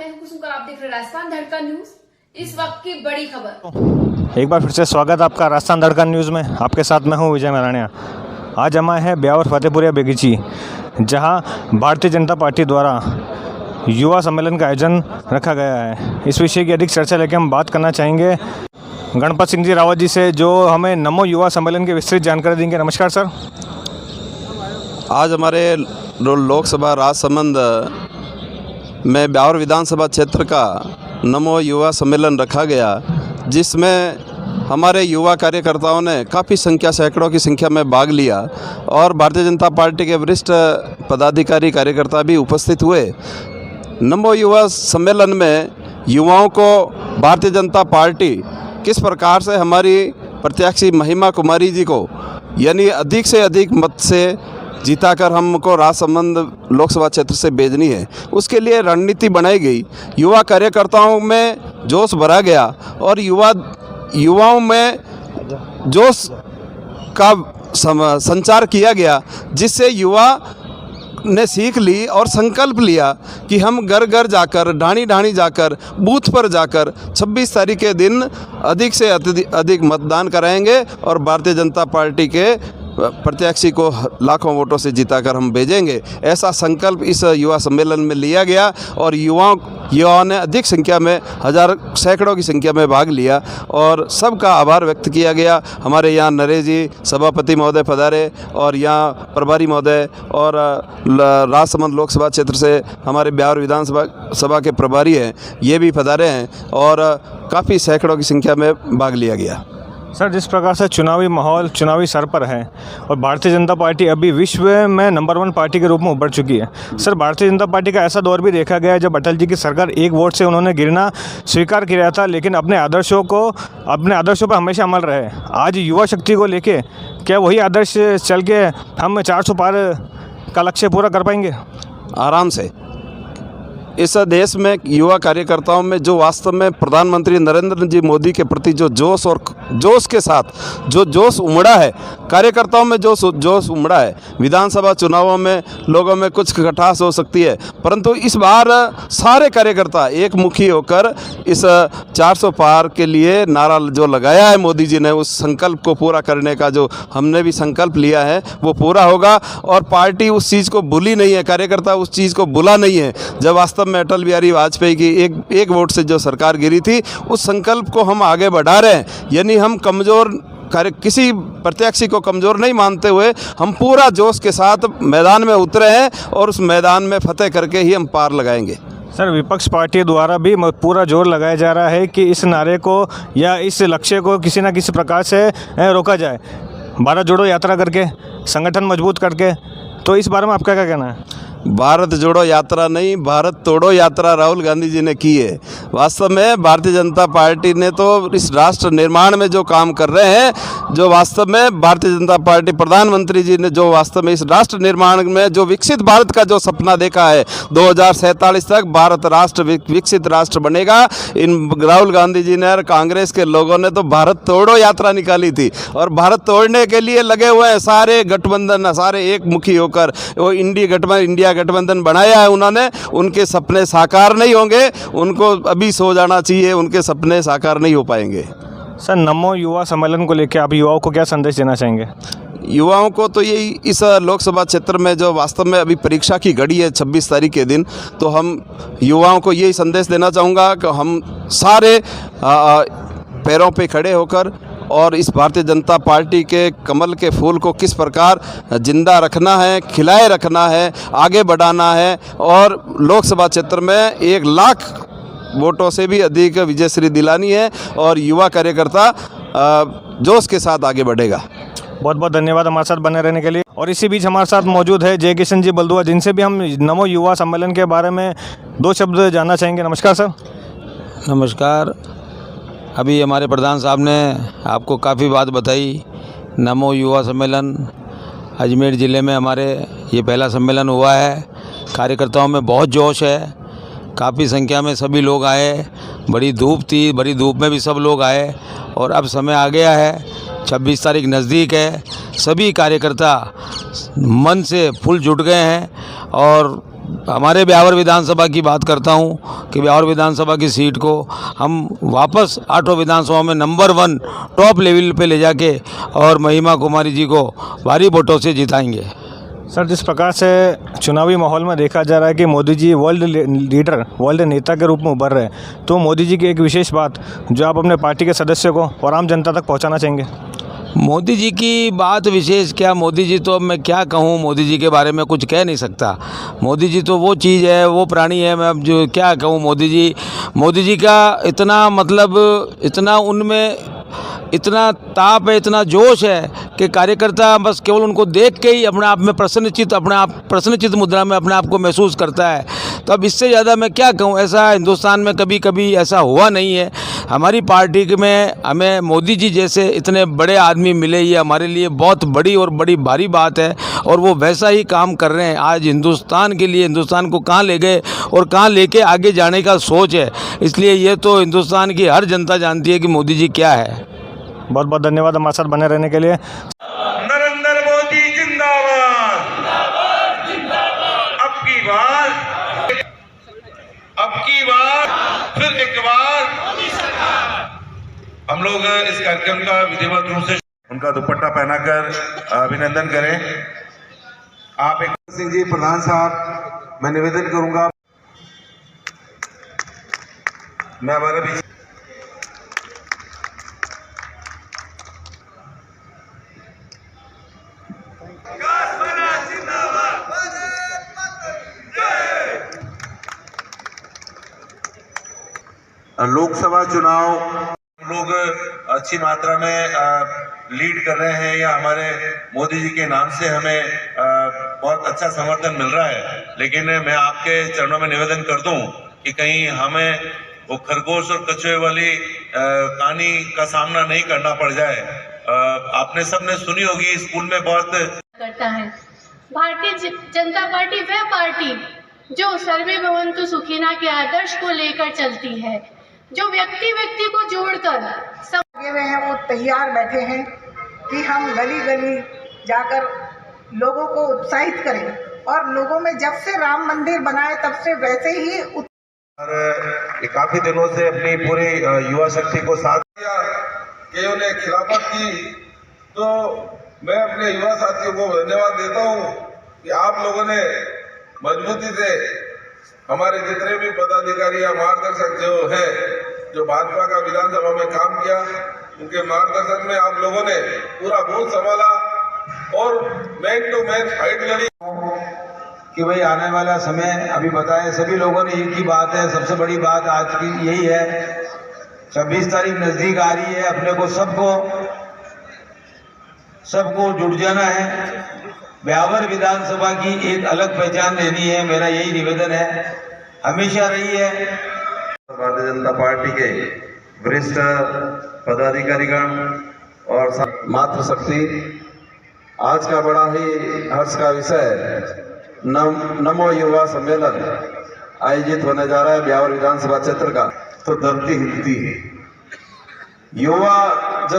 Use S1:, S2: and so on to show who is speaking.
S1: मैं हूं कुसुम, आप देख रहे हैं राजस्थान धड़कन न्यूज। इस वक्त की बड़ी खबर।
S2: एक बार फिर से स्वागत आपका राजस्थान धड़कन न्यूज़ में। आपके साथ मैं हूं विजय नारायण। आज हम आए हैं ब्यावर फतेहपुरिया बेगीची, जहां भारतीय जनता पार्टी द्वारा युवा सम्मेलन का आयोजन रखा गया है। इस विषय की अधिक चर्चा लेकर हम बात करना चाहेंगे गणपत सिंह जी रावत जी से, जो हमें नमो युवा सम्मेलन की विस्तृत जानकारी देंगे। नमस्कार सर।
S3: आज हमारे लोकसभा राजसमंद में ब्यावर विधानसभा क्षेत्र का नमो युवा सम्मेलन रखा गया, जिसमें हमारे युवा कार्यकर्ताओं ने काफ़ी सैकड़ों की संख्या में भाग लिया और भारतीय जनता पार्टी के वरिष्ठ पदाधिकारी कार्यकर्ता भी उपस्थित हुए। नमो युवा सम्मेलन में युवाओं को भारतीय जनता पार्टी किस प्रकार से हमारी प्रत्याशी महिमा कुमारी जी को यानी अधिक से अधिक मत से जीताकर हमको राजसमंद लोकसभा क्षेत्र से भेजनी है, उसके लिए रणनीति बनाई गई। युवा कार्यकर्ताओं में जोश भरा गया और युवाओं में जोश का संचार किया गया, जिससे युवा ने सीख ली और संकल्प लिया कि हम घर घर जाकर, ढाणी ढाणी जाकर, बूथ पर जाकर 26 तारीख के दिन अधिक से अधिक मतदान कराएंगे और भारतीय जनता पार्टी के प्रत्याशी को लाखों वोटों से जिताकर हम भेजेंगे। ऐसा संकल्प इस युवा सम्मेलन में लिया गया और युवाओं ने अधिक संख्या में, सैकड़ों की संख्या में भाग लिया और सबका आभार व्यक्त किया गया। हमारे यहाँ नरेश जी सभापति महोदय पधारे और यहाँ प्रभारी महोदय और राजसमंद लोकसभा क्षेत्र से हमारे ब्यावर विधानसभा के प्रभारी हैं, ये भी पधारे हैं और काफ़ी सैकड़ों की संख्या में भाग लिया गया।
S2: सर, जिस प्रकार से चुनावी माहौल चुनावी सर पर है और भारतीय जनता पार्टी अभी विश्व में नंबर 1 पार्टी के रूप में उभर चुकी है। सर, भारतीय जनता पार्टी का ऐसा दौर भी देखा गया है जब अटल जी की सरकार एक वोट से उन्होंने गिरना स्वीकार किया था, लेकिन अपने आदर्शों पर हमेशा अमल रहे। आज युवा शक्ति को लेके क्या वही आदर्श चल के हम 400 पार का लक्ष्य पूरा कर पाएंगे?
S3: आराम से। इस देश में युवा कार्यकर्ताओं में जो वास्तव में प्रधानमंत्री नरेंद्र जी मोदी के प्रति जो जोश के साथ जो जोश उमड़ा है, कार्यकर्ताओं में जोश उमड़ा है। विधानसभा चुनावों में लोगों में कुछ खटास हो सकती है, परंतु इस बार सारे कार्यकर्ता एक मुखी होकर इस 400 पार के लिए नारा जो लगाया है मोदी जी ने, उस संकल्प को पूरा करने का जो हमने भी संकल्प लिया है वो पूरा होगा। और पार्टी उस चीज़ को भूली नहीं है, कार्यकर्ता उस चीज़ को भूला नहीं है। जब वास्तव में अटल बिहारी वाजपेयी की एक वोट से जो सरकार गिरी थी, उस संकल्प को हम आगे बढ़ा रहे हैं। यानी हम किसी प्रत्याशी को कमज़ोर नहीं मानते हुए हम पूरा जोश के साथ मैदान में उतरे हैं और उस मैदान में फतेह करके ही हम पार लगाएंगे।
S2: सर, विपक्ष पार्टी द्वारा भी पूरा जोर लगाया जा रहा है कि इस नारे को या इस लक्ष्य को किसी न किसी प्रकार से रोका जाए, भारत जोड़ो यात्रा करके, संगठन मजबूत करके। तो इस बारे में आपका क्या कहना है?
S3: भारत जोड़ो यात्रा नहीं, भारत तोड़ो यात्रा राहुल गांधी जी ने की है। वास्तव में भारतीय जनता पार्टी ने तो इस राष्ट्र निर्माण में जो काम कर रहे हैं, जो वास्तव में भारतीय जनता पार्टी प्रधानमंत्री जी ने जो वास्तव में इस राष्ट्र निर्माण में जो विकसित भारत का जो सपना देखा है, 2047 तक भारत राष्ट्र विकसित राष्ट्र बनेगा। इन राहुल गांधी जी ने और कांग्रेस के लोगों ने तो भारत तोड़ो यात्रा निकाली थी और भारत तोड़ने के लिए लगे हुए हैं सारे गठबंधन, सारे एक मुखी होकर वो इंडिया गठबंधन बनाया है उन्होंने। उनके सपने साकार नहीं होंगे, उनको अभी सो जाना चाहिए, उनके सपने साकार नहीं हो पाएंगे।
S2: सर, नमो युवा सम्मेलन को लेकर आप युवाओं को क्या संदेश देना चाहेंगे?
S3: युवाओं को तो यही, इस लोकसभा क्षेत्र में जो वास्तव में अभी परीक्षा की घड़ी है 26 तारीख के दिन, तो हम युवाओं को यही संदेश देना चाहूँगा कि हम सारे पैरों पे खड़े होकर और इस भारतीय जनता पार्टी के कमल के फूल को किस प्रकार जिंदा रखना है, खिलाए रखना है, आगे बढ़ाना है और लोकसभा क्षेत्र में 1 लाख वोटों से भी अधिक विजयश्री दिलानी है और युवा कार्यकर्ता जोश के साथ आगे बढ़ेगा।
S2: बहुत बहुत धन्यवाद हमारे साथ बने रहने के लिए। और इसी बीच हमारे साथ मौजूद है जय किशन जी बलदुआ, जिनसे भी हम नमो युवा सम्मेलन के बारे में 2 शब्द जानना चाहेंगे। नमस्कार सर।
S4: नमस्कार। अभी हमारे प्रधान साहब ने आपको काफ़ी बात बताई। नमो युवा सम्मेलन अजमेर ज़िले में हमारे ये पहला सम्मेलन हुआ है। कार्यकर्ताओं में बहुत जोश है, काफ़ी संख्या में सभी लोग आए। बड़ी धूप थी, बड़ी धूप में भी सब लोग आए और अब समय आ गया है, 26 तारीख नज़दीक है। सभी कार्यकर्ता मन से फुल जुट गए हैं और हमारे ब्यावर विधानसभा की बात करता हूँ कि ब्यावर विधानसभा की सीट को हम वापस 8 विधानसभा में नंबर 1 टॉप लेवल पे ले जाके और महिमा कुमारी जी को भारी वोटों से जिताएंगे।
S2: सर, जिस प्रकार से चुनावी माहौल में देखा जा रहा है कि Modi ji world leader, world नेता के रूप में उभर रहे हैं, तो मोदी जी की एक विशेष बात जो आप अपने पार्टी के सदस्यों को और आम जनता तक पहुंचाना चाहेंगे?
S4: मोदी जी की बात विशेष क्या, मोदी जी तो अब मैं क्या कहूँ, मोदी जी के बारे में कुछ कह नहीं सकता। मोदी जी तो वो चीज़ है, वो प्राणी है, मैं अब जो क्या कहूँ। मोदी जी का इतना मतलब इतना उनमें इतना ताप है, इतना जोश है कि कार्यकर्ता बस केवल उनको देख के ही अपने आप में प्रसन्नचित्त मुद्रा में अपने आप को महसूस करता है। तो अब इससे ज़्यादा मैं क्या कहूँ। ऐसा हिंदुस्तान में कभी कभी ऐसा हुआ नहीं है। हमारी पार्टी में हमें मोदी जी जैसे इतने बड़े आदमी मिले, ये हमारे लिए बहुत बड़ी और बड़ी भारी बात है। और वो वैसा ही काम कर रहे हैं। आज हिंदुस्तान के लिए, हिंदुस्तान को कहाँ ले गए और कहाँ लेके आगे जाने का सोच है। इसलिए ये तो हिंदुस्तान की हर जनता जानती है कि मोदी जी क्या है।
S2: बहुत बहुत धन्यवाद हमारे साथ बने रहने के लिए।
S5: नरेंद्र मोदी जिंदाबाद, अब की बार फिर एक बार हम लोग इस कार्यक्रम का विधिवत रूप से उनका दुपट्टा पहनाकर अभिनंदन करें। आप एक सिंह जी प्रधान साहब, मैं निवेदन करूंगा, मैं हमारे बीच लोकसभा चुनाव लोग अच्छी मात्रा में लीड कर रहे हैं, या हमारे मोदी जी के नाम से हमें बहुत अच्छा समर्थन मिल रहा है। लेकिन मैं आपके चरणों में निवेदन कर दूं कि कहीं हमें वो खरगोश और कछुए वाली कहानी का सामना नहीं करना पड़ जाए। आपने सबने सुनी होगी, स्कूल में बहुत
S6: करता है। भारतीय जनता पार्टी वह पार्टी जो सर्वे भवन्तु सुखिना के आदर्श को लेकर चलती है, जो व्यक्ति को जोड़कर सब
S7: लगे हुए हैं, वो तैयार बैठे हैं कि हम गली गली जाकर लोगों को उत्साहित करें। और लोगों में जब से राम मंदिर बनाए तब से वैसे ही
S5: ये काफी दिनों से अपनी पूरी युवा शक्ति को साथ
S8: दिया कि उन्हें खिलाफत की। तो मैं अपने युवा साथियों को धन्यवाद देता हूं कि आप लोगों ने मजबूती से हमारे जितने भी पदाधिकारी या मार्गदर्शक जो है, जो भाजपा का विधानसभा में काम किया, उनके मार्गदर्शन में आप लोगों ने पूरा बूथ संभाला और मैन टू मैन फाइट लड़ी
S4: कि भाई आने वाला समय अभी बताए सभी लोगों ने एक ही बात है, सबसे बड़ी बात आज की यही है, 26 तारीख नजदीक आ रही है, अपने को सबको जुट जाना है। ब्यावर विधानसभा की एक अलग पहचान देनी है, मेरा यही निवेदन है, हमेशा रही है।
S5: भारतीय जनता पार्टी के वरिष्ठ पदाधिकारीगण और
S3: मातृशक्ति, आज का बड़ा ही हर्ष का विषय नमो युवा सम्मेलन आयोजित होने जा रहा है ब्यावर विधानसभा क्षेत्र का।
S5: तो धरती हिलती है।
S3: युवा जब